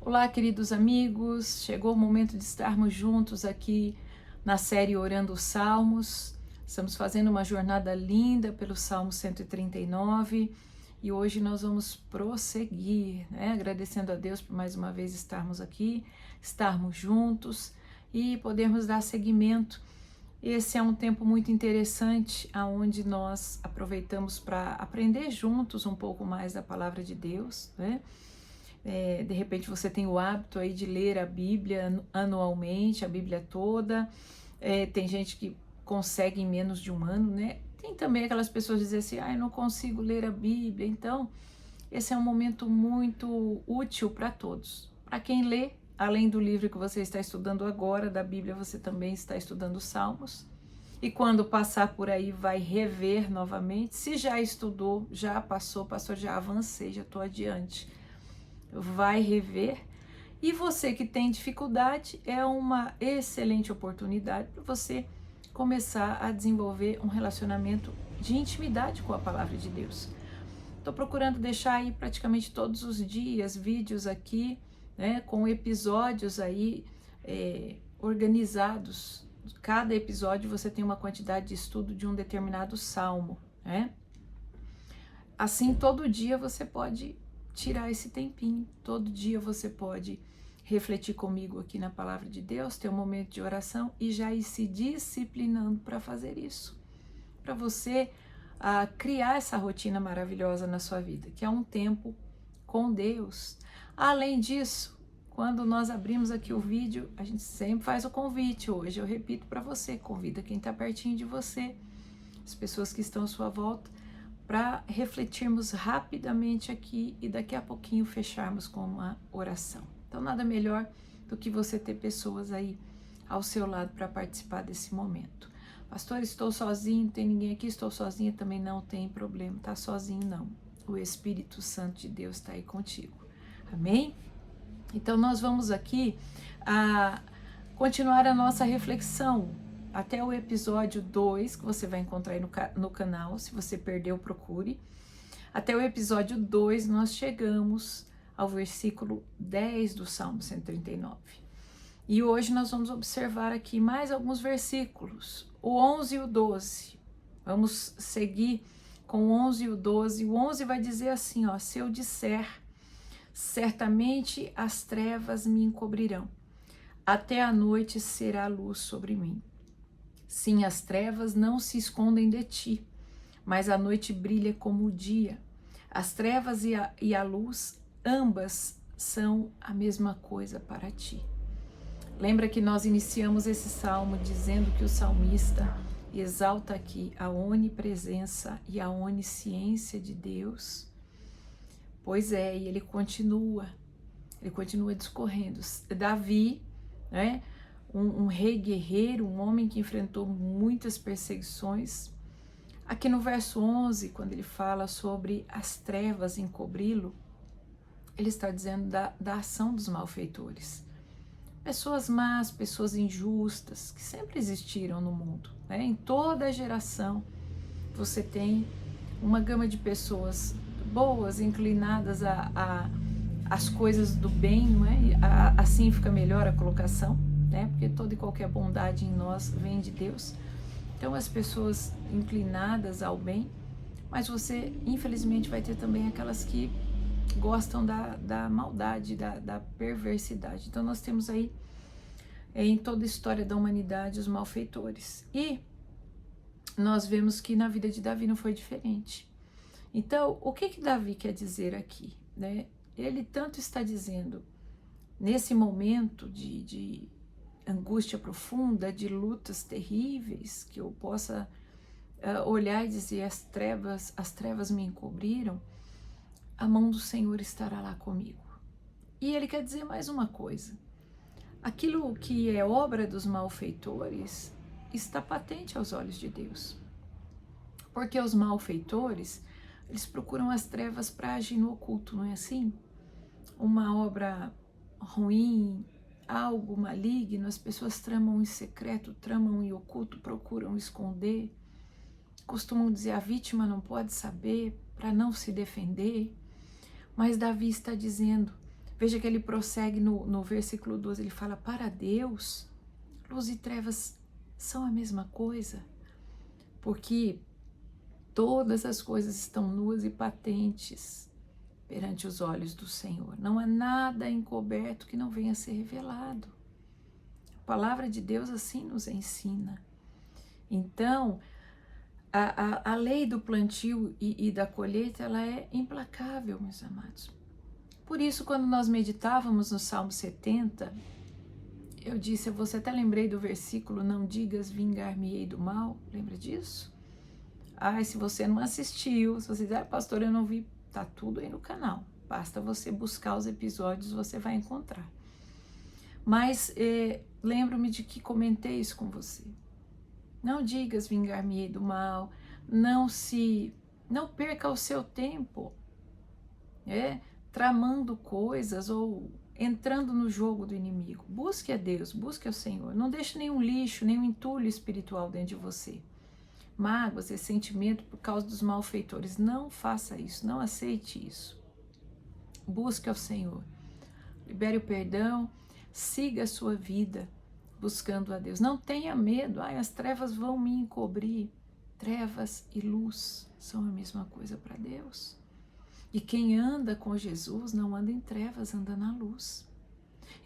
Olá, queridos amigos, chegou o momento de estarmos juntos aqui na série Orando os Salmos. Estamos fazendo uma jornada linda pelo Salmo 139 e hoje nós vamos prosseguir, agradecendo a Deus por mais uma vez estarmos aqui, estarmos juntos e podermos dar seguimento. Esse é um tempo muito interessante, onde nós aproveitamos para aprender juntos um pouco mais da Palavra de Deus, né? De repente você tem o hábito aí de ler a Bíblia anualmente, a Bíblia toda. Tem gente que consegue em menos de um ano, né? Tem também aquelas pessoas que dizem assim, eu não consigo ler a Bíblia. Então, esse é um momento muito útil para todos. Para quem lê, além do livro que você está estudando agora, da Bíblia, você também está estudando os Salmos. E quando passar por aí, vai rever novamente. Se já estudou, já passou, pastor, já avancei, já estou adiante. Vai rever. E você que tem dificuldade, é uma excelente oportunidade para você começar a desenvolver um relacionamento de intimidade com a palavra de Deus. Estou procurando deixar aí praticamente todos os dias vídeos aqui, né, com episódios aí organizados. Cada episódio você tem uma quantidade de estudo de um determinado salmo, né? Assim, todo dia você pode tirar esse tempinho, todo dia você pode refletir comigo aqui na palavra de Deus, ter um momento de oração e já ir se disciplinando para fazer isso, para você criar essa rotina maravilhosa na sua vida, que é um tempo com Deus. Além disso, quando nós abrimos aqui o vídeo, a gente sempre faz o convite. Hoje eu repito para você, convida quem está pertinho de você, as pessoas que estão à sua volta, para refletirmos rapidamente aqui e daqui a pouquinho fecharmos com uma oração. Então, nada melhor do que você ter pessoas aí ao seu lado para participar desse momento. Pastor, estou sozinho, tem ninguém aqui, estou sozinha, também não tem problema, tá sozinho não. O Espírito Santo de Deus está aí contigo. Amém? Então, nós vamos aqui continuar a nossa reflexão até o episódio 2, que você vai encontrar aí no canal, se você perdeu, procure. Até o episódio 2, nós chegamos ao versículo 10 do Salmo 139. E hoje nós vamos observar aqui mais alguns versículos, o 11 e o 12. Vamos seguir com o 11 e o 12. O 11 vai dizer assim, se eu disser, certamente as trevas me encobrirão, até a noite será luz sobre mim. Sim, as trevas não se escondem de ti, mas a noite brilha como o dia. As trevas e a luz, ambas são a mesma coisa para ti. Lembra que nós iniciamos esse salmo dizendo que o salmista exalta aqui a onipresença e a onisciência de Deus? Pois é, e ele continua discorrendo. Davi, né? Um rei guerreiro, um homem que enfrentou muitas perseguições. Aqui no verso 11, quando ele fala sobre as trevas encobri-lo, ele está dizendo da ação dos malfeitores. Pessoas más, pessoas injustas, que sempre existiram no mundo, né? Em toda a geração, você tem uma gama de pessoas boas, inclinadas às coisas do bem, não é? Assim fica melhor a colocação, né? Porque toda e qualquer bondade em nós vem de Deus. Então, as pessoas inclinadas ao bem, mas você, infelizmente, vai ter também aquelas que gostam da maldade, da perversidade. Então, nós temos aí, em toda a história da humanidade, os malfeitores. E nós vemos que na vida de Davi não foi diferente. Então, o que Davi quer dizer aqui, né? Ele tanto está dizendo, nesse momento de angústia profunda, de lutas terríveis, que eu possa olhar e dizer, as trevas me encobriram, a mão do Senhor estará lá comigo. E ele quer dizer mais uma coisa, aquilo que é obra dos malfeitores está patente aos olhos de Deus, porque os malfeitores, eles procuram as trevas para agir no oculto, não é assim? Uma obra ruim, algo maligno, as pessoas tramam em secreto, tramam em oculto, procuram esconder, costumam dizer a vítima não pode saber para não se defender, mas Davi está dizendo, Veja que ele prossegue no versículo 12, ele fala: para Deus, luz e trevas são a mesma coisa, porque todas as coisas estão nuas e patentes perante os olhos do Senhor. Não há nada encoberto que não venha a ser revelado. A palavra de Deus assim nos ensina. Então, a lei do plantio e da colheita, ela é implacável, meus amados. Por isso, quando nós meditávamos no Salmo 70, eu disse a você, até lembrei do versículo: não digas vingar-me-ei do mal. Lembra disso? Ai, se você não assistiu, se você diz: pastor, eu não vi, tá tudo aí no canal. Basta você buscar os episódios, você vai encontrar. Mas lembro-me de que comentei isso com você. Não digas vingar-me-ei do mal, não perca o seu tempo, tramando coisas ou entrando no jogo do inimigo. Busque a Deus, busque ao Senhor. Não deixe nenhum lixo, nenhum entulho espiritual dentro de você. Mágoas, ressentimento por causa dos malfeitores. Não faça isso, não aceite isso. Busque ao Senhor. Libere o perdão, siga a sua vida buscando a Deus. Não tenha medo. As trevas vão me encobrir. Trevas e luz são a mesma coisa para Deus. E quem anda com Jesus não anda em trevas, anda na luz.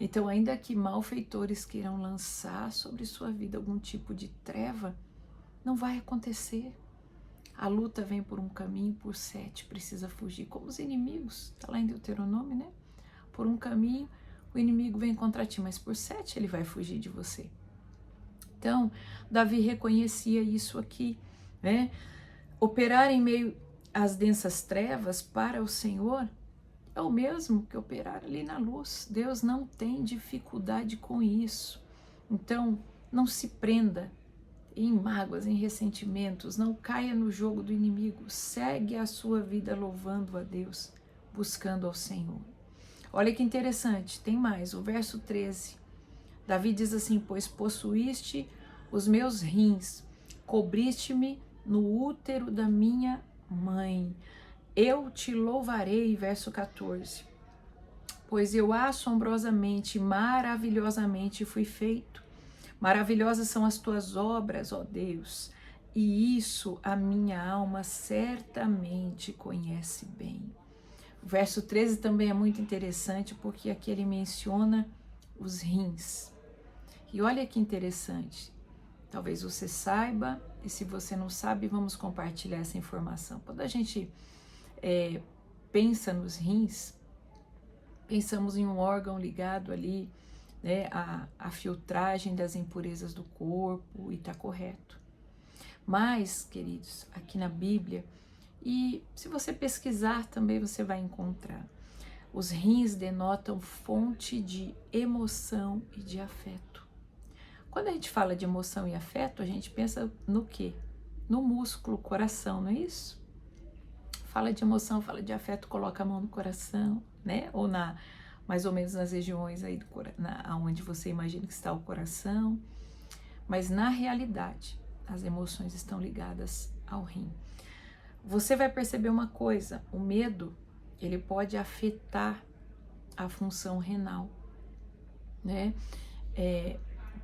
Então, ainda que malfeitores queiram lançar sobre sua vida algum tipo de treva, não vai acontecer. A luta vem por um caminho, por 7 precisa fugir. Como os inimigos, está lá em Deuteronômio, né? Por um caminho, o inimigo vem contra ti, mas por 7 ele vai fugir de você. Então, Davi reconhecia isso aqui, né? Operar em meio às densas trevas para o Senhor é o mesmo que operar ali na luz. Deus não tem dificuldade com isso. Então, não se prenda em mágoas, em ressentimentos, não caia no jogo do inimigo. Segue a sua vida louvando a Deus, buscando ao Senhor. Olha que interessante, tem mais, o verso 13. Davi diz assim: pois possuíste os meus rins, cobriste-me no útero da minha mãe. Eu te louvarei, verso 14. Pois eu assombrosamente, maravilhosamente fui feito. Maravilhosas são as tuas obras, ó Deus, e isso a minha alma certamente conhece bem. O verso 13 também é muito interessante, porque aqui ele menciona os rins. E olha que interessante, talvez você saiba, e se você não sabe, vamos compartilhar essa informação. Quando a gente pensa nos rins, pensamos em um órgão ligado ali, né, a filtragem das impurezas do corpo, e está correto. Mas, queridos, aqui na Bíblia, e se você pesquisar também você vai encontrar, os rins denotam fonte de emoção e de afeto. Quando a gente fala de emoção e afeto, a gente pensa no quê? No músculo, coração, não é isso? Fala de emoção, fala de afeto, coloca a mão no coração, né? Ou mais ou menos nas regiões aí onde você imagina que está o coração. Mas na realidade, as emoções estão ligadas ao rim. Você vai perceber uma coisa: o medo, ele pode afetar a função renal, né?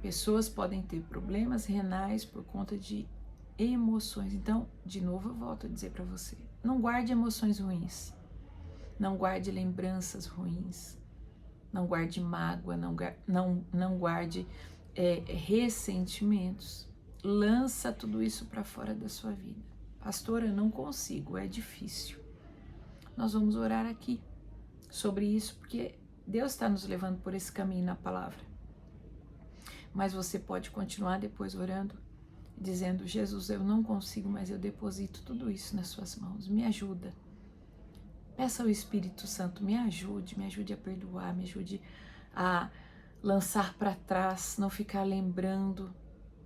Pessoas podem ter problemas renais por conta de emoções. Então, de novo, eu volto a dizer para você: não guarde emoções ruins, não guarde lembranças ruins, não guarde mágoa, não guarde ressentimentos. Lança tudo isso para fora da sua vida. Pastora, eu não consigo, é difícil. Nós vamos orar aqui sobre isso, porque Deus está nos levando por esse caminho na palavra. Mas você pode continuar depois orando, dizendo: Jesus, eu não consigo, mas eu deposito tudo isso nas suas mãos, me ajuda. Peça ao Espírito Santo, me ajude a perdoar, me ajude a lançar para trás, não ficar lembrando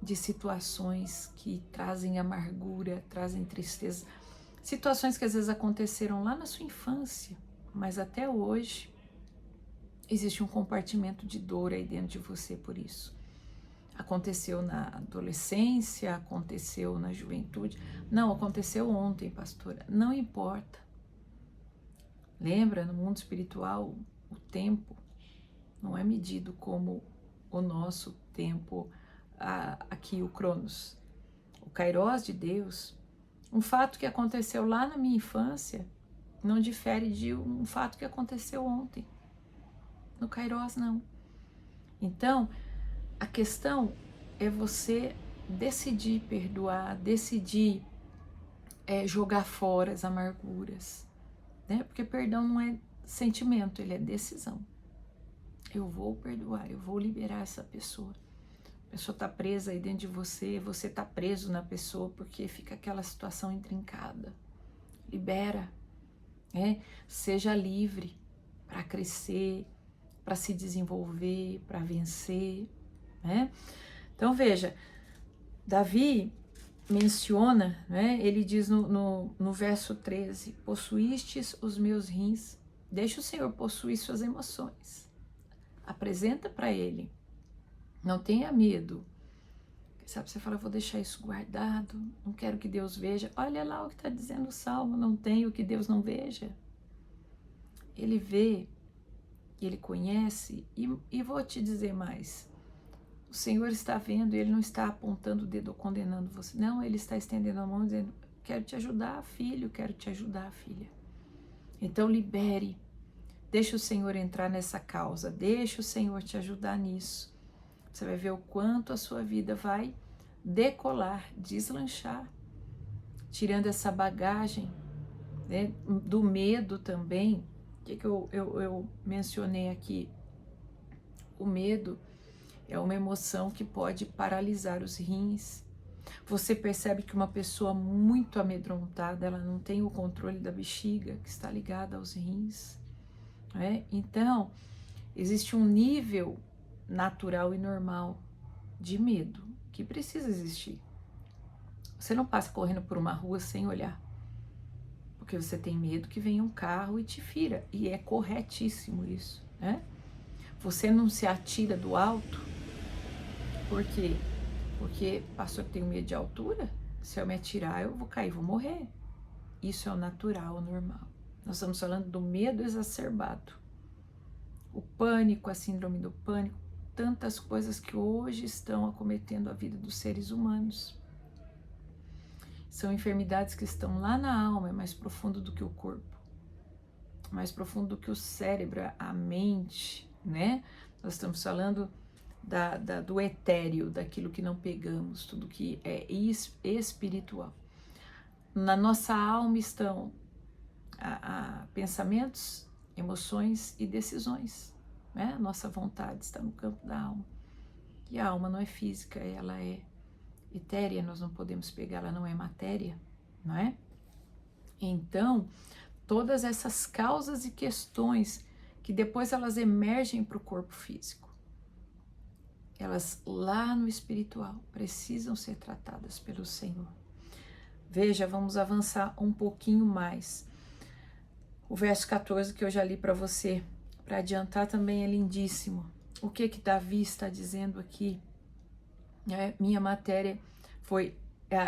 de situações que trazem amargura, trazem tristeza, situações que às vezes aconteceram lá na sua infância, mas até hoje existe um compartimento de dor aí dentro de você por isso. Aconteceu na adolescência, aconteceu na juventude, não, aconteceu ontem, pastora, não importa. Lembra, no mundo espiritual, o tempo não é medido como o nosso tempo, aqui o Cronos. O Kairos de Deus, um fato que aconteceu lá na minha infância, não difere de um fato que aconteceu ontem. No Kairos, não. Então, a questão é você decidir perdoar, decidir jogar fora as amarguras, né? Porque perdão não é sentimento, ele é decisão. Eu vou perdoar, eu vou liberar essa pessoa. A pessoa está presa aí dentro de você, você está preso na pessoa porque fica aquela situação intrincada. Libera, né? Seja livre para crescer, para se desenvolver, para vencer, né? Então veja, Davi menciona, né? Ele diz no verso 13, possuístes os meus rins, deixa o Senhor possuir suas emoções, apresenta para Ele, não tenha medo. Sabe, você fala, vou deixar isso guardado, não quero que Deus veja. Olha lá o que está dizendo o Salmo, não tem o que Deus não veja. Ele vê, Ele conhece, e vou te dizer mais. O Senhor está vendo e Ele não está apontando o dedo ou condenando você. Não, Ele está estendendo a mão dizendo, quero te ajudar, filho, quero te ajudar, filha. Então libere, deixa o Senhor entrar nessa causa, deixa o Senhor te ajudar nisso. Você vai ver o quanto a sua vida vai decolar, deslanchar, tirando essa bagagem, né, do medo também. O que eu mencionei aqui? O medo é uma emoção que pode paralisar os rins. Você percebe que uma pessoa muito amedrontada, ela não tem o controle da bexiga, que está ligada aos rins, né? Então, existe um nível natural e normal de medo que precisa existir. Você não passa correndo por uma rua sem olhar, porque você tem medo que venha um carro e te fira, e é corretíssimo isso, né? Você não se atira do alto, por quê? Porque, pastor, eu tenho medo de altura, se eu me atirar eu vou cair, vou morrer. Isso é o natural, o normal. Nós estamos falando do medo exacerbado, o pânico, a síndrome do pânico, tantas coisas que hoje estão acometendo a vida dos seres humanos. São enfermidades que estão lá na alma, é mais profundo do que o corpo, mais profundo do que o cérebro, a mente, né? Nós estamos falando do etéreo, daquilo que não pegamos, tudo que é espiritual. Na nossa alma estão pensamentos, emoções e decisões, né? A nossa vontade está no campo da alma. E a alma não é física, ela é etérea, nós não podemos pegar, ela não é matéria, não é? Então, todas essas causas e questões que depois elas emergem para o corpo físico, elas lá no espiritual precisam ser tratadas pelo Senhor. Veja, vamos avançar um pouquinho mais. O verso 14 que eu já li para você, para adiantar, também é lindíssimo. O que Davi está dizendo aqui? Minha matéria foi,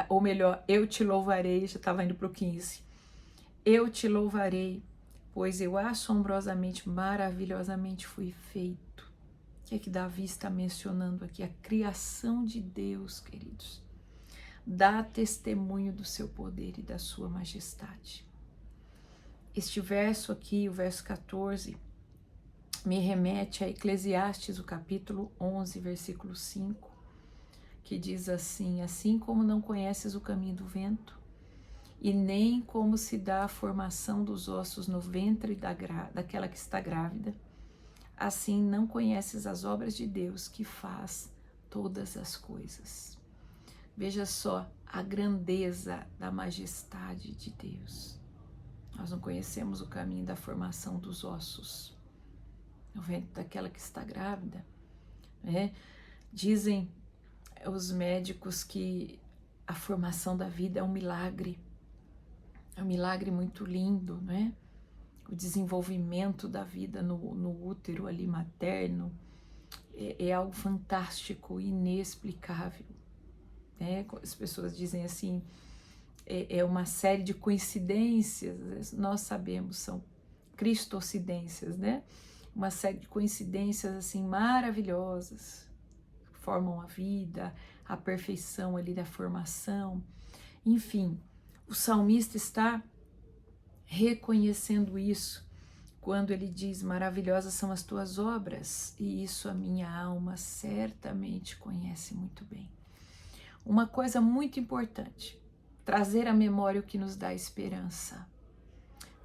ou melhor, eu te louvarei, já estava indo para o 15. Eu te louvarei, pois eu assombrosamente, maravilhosamente fui feito. O que Davi está mencionando aqui? A criação de Deus, queridos. Dá testemunho do seu poder e da sua majestade. Este verso aqui, o verso 14, me remete a Eclesiastes, o capítulo 11, versículo 5, que diz assim, assim como não conheces o caminho do vento, e nem como se dá a formação dos ossos no ventre daquela que está grávida, assim não conheces as obras de Deus que faz todas as coisas. Veja só a grandeza da majestade de Deus. Nós não conhecemos o caminho da formação dos ossos no ventre daquela que está grávida, né? Dizem os médicos que a formação da vida é um milagre muito lindo, né? O desenvolvimento da vida no útero ali materno é algo fantástico, inexplicável, né? As pessoas dizem assim, é uma série de coincidências, nós sabemos, são cristocidências, né? uma série de coincidências assim maravilhosas, que formam a vida, a perfeição ali da formação. Enfim, o salmista está reconhecendo isso quando ele diz: maravilhosas são as tuas obras, e isso a minha alma certamente conhece muito bem. Uma coisa muito importante: trazer à memória o que nos dá esperança.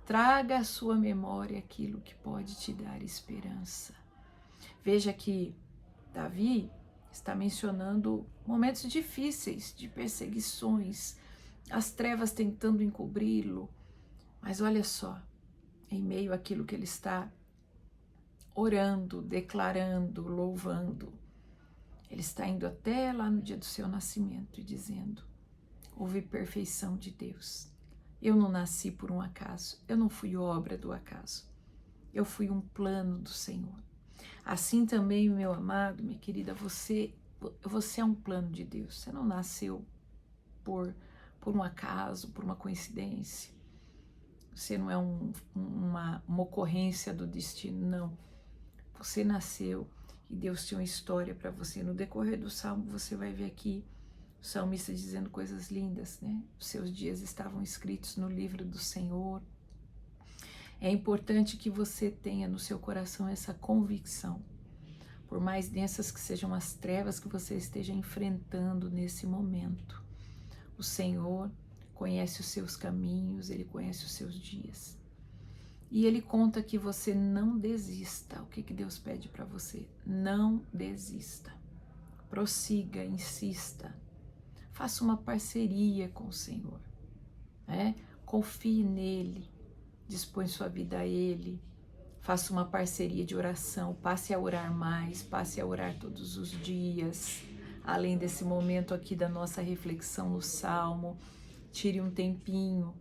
Traga à sua memória aquilo que pode te dar esperança. Veja que Davi está mencionando momentos difíceis de perseguições, as trevas tentando encobri-lo, mas olha só, em meio àquilo que ele está orando, declarando, louvando, ele está indo até lá no dia do seu nascimento e dizendo: houve perfeição de Deus. Eu não nasci por um acaso, eu não fui obra do acaso, eu fui um plano do Senhor. Assim também, meu amado, minha querida, você é um plano de Deus. Você não nasceu por um acaso, por uma coincidência. Você não é uma ocorrência do destino, não. Você nasceu e Deus tinha uma história para você. No decorrer do Salmo, você vai ver aqui o salmista dizendo coisas lindas, né? Os seus dias estavam escritos no livro do Senhor. É importante que você tenha no seu coração essa convicção. Por mais densas que sejam as trevas que você esteja enfrentando nesse momento, o Senhor conhece os seus caminhos, Ele conhece os seus dias. E Ele conta que você não desista. O que Deus pede para você? Não desista. Prossiga, insista. Faça uma parceria com o Senhor. Né? Confie nele. Dispõe sua vida a Ele. Faça uma parceria de oração. Passe a orar mais. Passe a orar todos os dias. Além desse momento aqui da nossa reflexão no Salmo, tire um tempinho.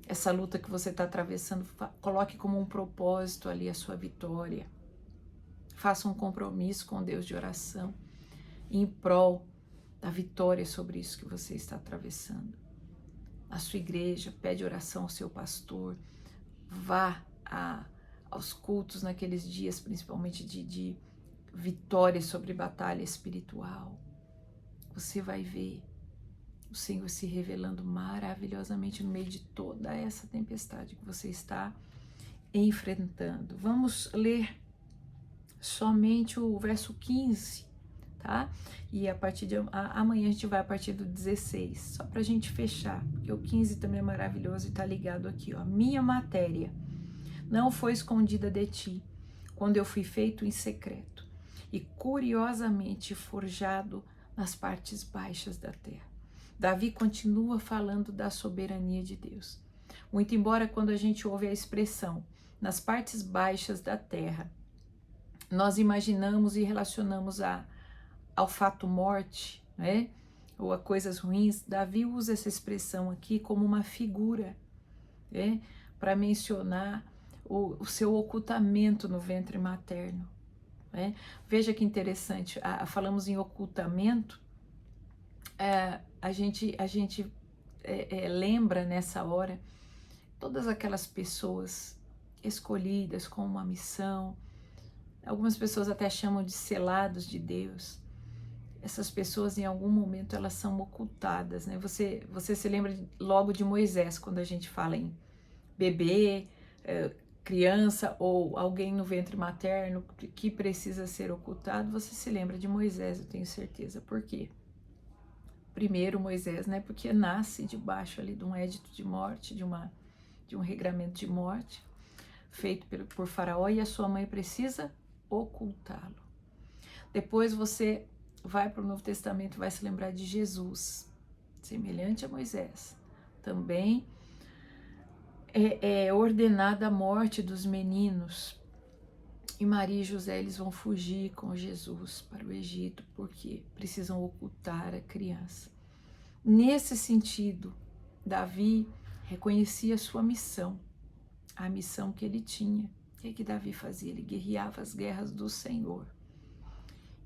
Essa luta que você está atravessando, coloque como um propósito ali a sua vitória. Faça um compromisso com Deus de oração em prol da vitória sobre isso que você está atravessando. Na sua igreja, pede oração ao seu pastor. Vá aos cultos naqueles dias, principalmente de vitória sobre batalha espiritual. Você vai ver o Senhor se revelando maravilhosamente no meio de toda essa tempestade que você está enfrentando. Vamos ler somente o verso 15, tá? E a partir de amanhã a gente vai a partir do 16, só pra gente fechar, porque o 15 também é maravilhoso e tá ligado aqui, ó. Minha matéria não foi escondida de ti, quando eu fui feito em secreto e curiosamente forjado nas partes baixas da terra. Davi continua falando da soberania de Deus. Muito embora quando a gente ouve a expressão nas partes baixas da terra, nós imaginamos e relacionamos ao fato morte, né? Ou a coisas ruins. Davi usa essa expressão aqui como uma figura, né? Para mencionar o seu ocultamento no ventre materno. Né? Veja que interessante, falamos em ocultamento, a gente lembra nessa hora todas aquelas pessoas escolhidas com uma missão. Algumas pessoas até chamam de selados de Deus. Essas pessoas em algum momento elas são ocultadas, né? Você se lembra logo de Moisés quando a gente fala em bebê, criança ou alguém no ventre materno que precisa ser ocultado. Você se lembra de Moisés, eu tenho certeza. Por quê? Primeiro Moisés, né? Porque nasce debaixo ali de um édito de morte, de um regramento de morte feito por Faraó, e a sua mãe precisa ocultá-lo. Depois você vai para o Novo Testamento, vai se lembrar de Jesus, semelhante a Moisés. Também é ordenada a morte dos meninos, e Maria e José eles vão fugir com Jesus para o Egito, porque precisam ocultar a criança. Nesse sentido, Davi reconhecia a sua missão, a missão que ele tinha. O que Davi fazia? Ele guerreava as guerras do Senhor.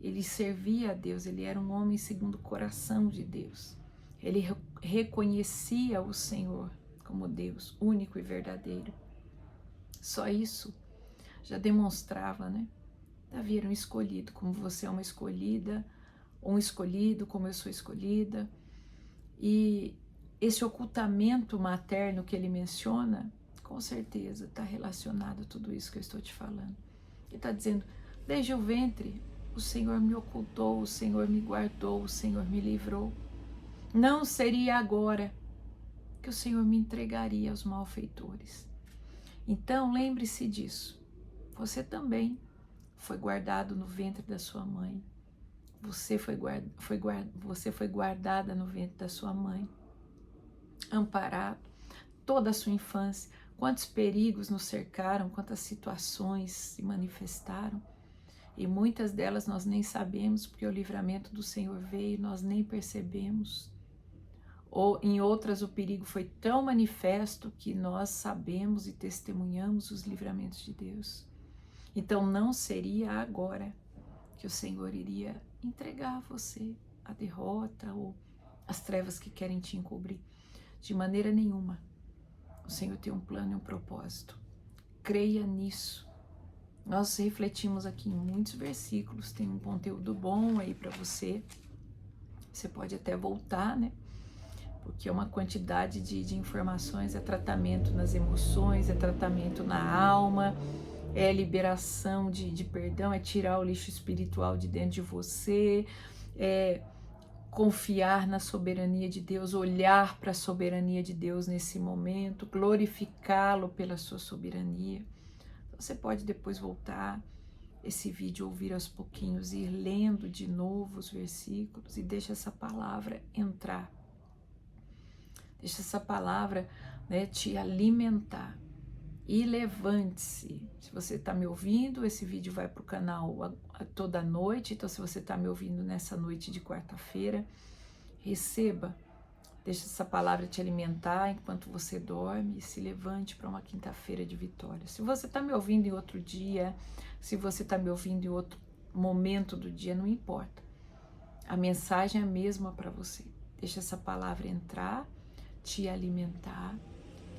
Ele servia a Deus, ele era um homem segundo o coração de Deus. Ele reconhecia o Senhor como Deus, único e verdadeiro. Só isso já demonstrava, né? Davi era um escolhido, como você é uma escolhida, um escolhido, como eu sou escolhida. E esse ocultamento materno que ele menciona, com certeza está relacionado a tudo isso que eu estou te falando. Ele está dizendo, desde o ventre, o Senhor me ocultou, o Senhor me guardou, o Senhor me livrou. Não seria agora que o Senhor me entregaria aos malfeitores. Então, lembre-se disso. Você também foi guardado no ventre da sua mãe. Você foi guardada no ventre da sua mãe. Amparado. Toda a sua infância. Quantos perigos nos cercaram, quantas situações se manifestaram. E muitas delas nós nem sabemos, porque o livramento do Senhor veio e nós nem percebemos. Ou em outras o perigo foi tão manifesto que nós sabemos e testemunhamos os livramentos de Deus. Então não seria agora que o Senhor iria entregar a você a derrota ou as trevas que querem te encobrir. De maneira nenhuma. O Senhor tem um plano e um propósito. Creia nisso. Nós refletimos aqui em muitos versículos, tem um conteúdo bom aí para você. Você pode até voltar, né? Porque é uma quantidade de informações, é tratamento nas emoções, é tratamento na alma, é liberação de perdão, é tirar o lixo espiritual de dentro de você, é confiar na soberania de Deus, olhar para a soberania de Deus nesse momento, glorificá-lo pela sua soberania. Então, você pode depois voltar esse vídeo, ouvir aos pouquinhos, ir lendo de novo os versículos e deixa essa palavra entrar. Deixa essa palavra, né, te alimentar. E levante-se. Se você está me ouvindo, esse vídeo vai para o canal toda noite. Então, se você está me ouvindo nessa noite de quarta-feira, receba. Deixa essa palavra te alimentar enquanto você dorme e se levante para uma quinta-feira de vitória. Se você está me ouvindo em outro dia, se você está me ouvindo em outro momento do dia, não importa. A mensagem é a mesma para você. Deixa essa palavra entrar, te alimentar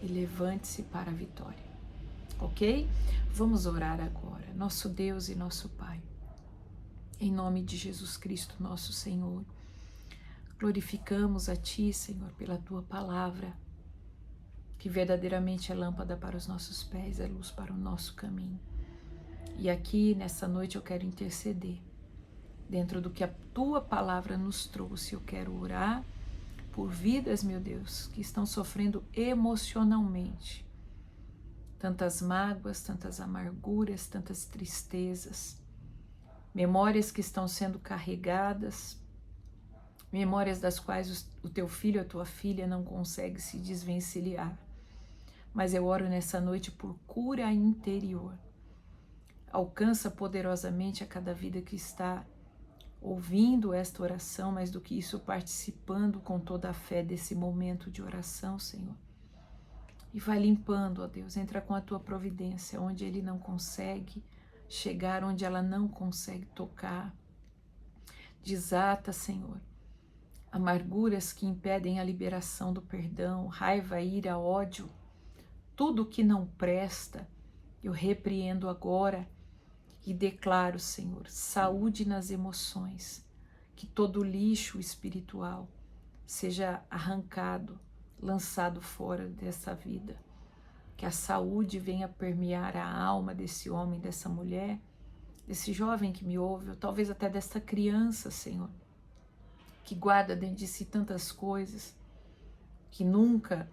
e levante-se para a vitória. Ok? Vamos orar agora. Nosso Deus e nosso Pai, em nome de Jesus Cristo, nosso Senhor, glorificamos a Ti, Senhor, pela Tua palavra, que verdadeiramente é lâmpada para os nossos pés, é luz para o nosso caminho. E aqui, nessa noite, eu quero interceder. Dentro do que a Tua palavra nos trouxe, eu quero orar por vidas, meu Deus, que estão sofrendo emocionalmente. Tantas mágoas, tantas amarguras, tantas tristezas. Memórias que estão sendo carregadas. Memórias das quais o teu filho, a tua filha não consegue se desvencilhar. Mas eu oro nessa noite por cura interior. Alcança poderosamente a cada vida que está ouvindo esta oração, mais do que isso, participando com toda a fé desse momento de oração, Senhor. E vai limpando, ó Deus, entra com a tua providência, onde ele não consegue chegar, onde ela não consegue tocar. Desata, Senhor, amarguras que impedem a liberação do perdão, raiva, ira, ódio, tudo que não presta, eu repreendo agora e declaro, Senhor, saúde nas emoções, que todo lixo espiritual seja arrancado, lançado fora dessa vida, que a saúde venha permear a alma desse homem, dessa mulher, desse jovem que me ouve, ou talvez até desta criança, Senhor, que guarda dentro de si tantas coisas, que nunca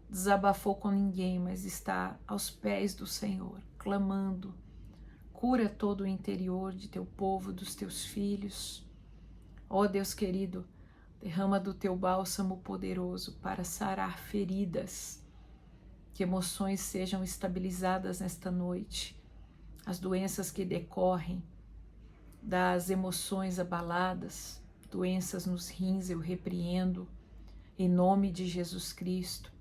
desabafou com ninguém, mas está aos pés do Senhor, clamando. Cura todo o interior de teu povo, dos teus filhos. Ó Deus querido, derrama do teu bálsamo poderoso para sarar feridas, que emoções sejam estabilizadas nesta noite, as doenças que decorrem das emoções abaladas, doenças nos rins eu repreendo, em nome de Jesus Cristo,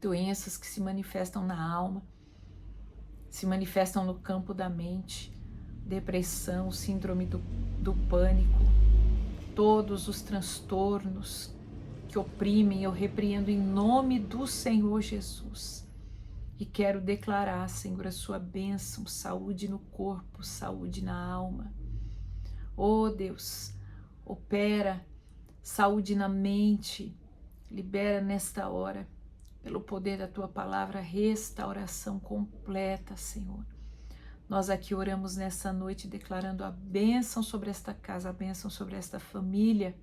doenças que se manifestam na alma, se manifestam no campo da mente, depressão, síndrome do pânico, todos os transtornos que oprimem, eu repreendo em nome do Senhor Jesus. e quero declarar, Senhor, a sua bênção, saúde no corpo, saúde na alma. Oh Deus, opera saúde na mente, libera nesta hora, pelo poder da tua palavra, restauração completa, Senhor. Nós aqui oramos nessa noite declarando a bênção sobre esta casa, a bênção sobre esta família,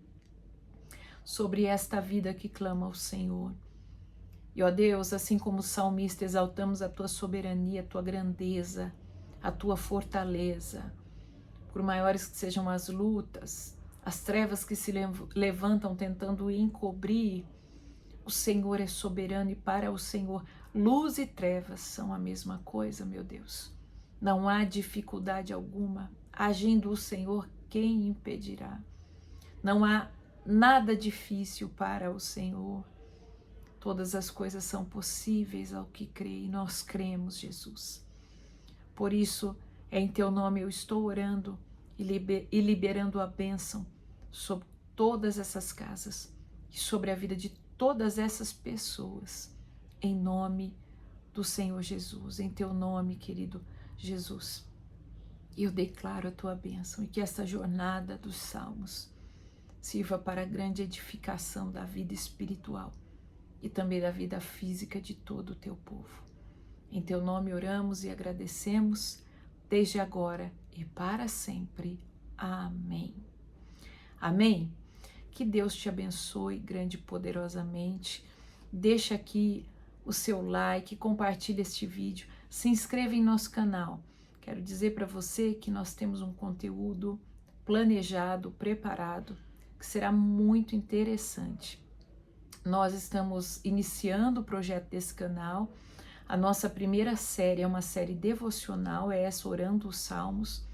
sobre esta vida que clama ao Senhor. E ó Deus, assim como o salmista, exaltamos a tua soberania, a tua grandeza, a tua fortaleza. Por maiores que sejam as lutas, as trevas que se levantam tentando encobrir, o Senhor é soberano e para o Senhor luz e trevas são a mesma coisa, meu Deus. Não há dificuldade alguma. Agindo o Senhor, quem impedirá? Não há nada difícil para o Senhor. Todas as coisas são possíveis ao que crê e nós cremos, Jesus. Por isso, em teu nome eu estou orando e liberando a bênção sobre todas essas casas e sobre a vida de todas essas pessoas, em nome do Senhor Jesus, em teu nome, querido Jesus. Eu declaro a tua bênção e que esta jornada dos salmos sirva para a grande edificação da vida espiritual e também da vida física de todo o teu povo. Em teu nome oramos e agradecemos, desde agora e para sempre. Amém. Amém? Que Deus te abençoe grande e poderosamente. Deixa aqui o seu like, compartilhe este vídeo, se inscreva em nosso canal. Quero dizer para você que nós temos um conteúdo planejado, preparado, que será muito interessante. Nós estamos iniciando o projeto desse canal. A nossa primeira série é uma série devocional, é essa Orando os Salmos,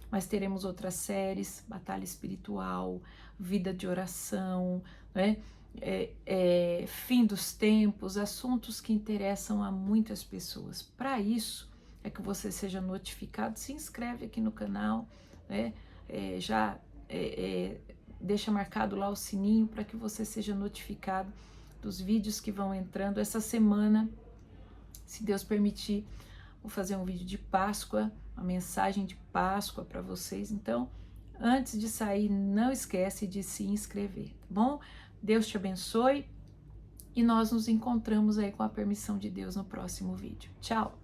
mas teremos outras séries, Batalha Espiritual, Vida de Oração, né? Fim dos tempos, assuntos que interessam a muitas pessoas. Para isso, é que você seja notificado, se inscreve aqui no canal, né? Deixa marcado lá o sininho para que você seja notificado dos vídeos que vão entrando. Essa semana, se Deus permitir, vou fazer um vídeo de Páscoa, uma mensagem de Páscoa para vocês. Então, antes de sair, não esquece de se inscrever, tá bom? Deus te abençoe e nós nos encontramos aí com a permissão de Deus no próximo vídeo. Tchau!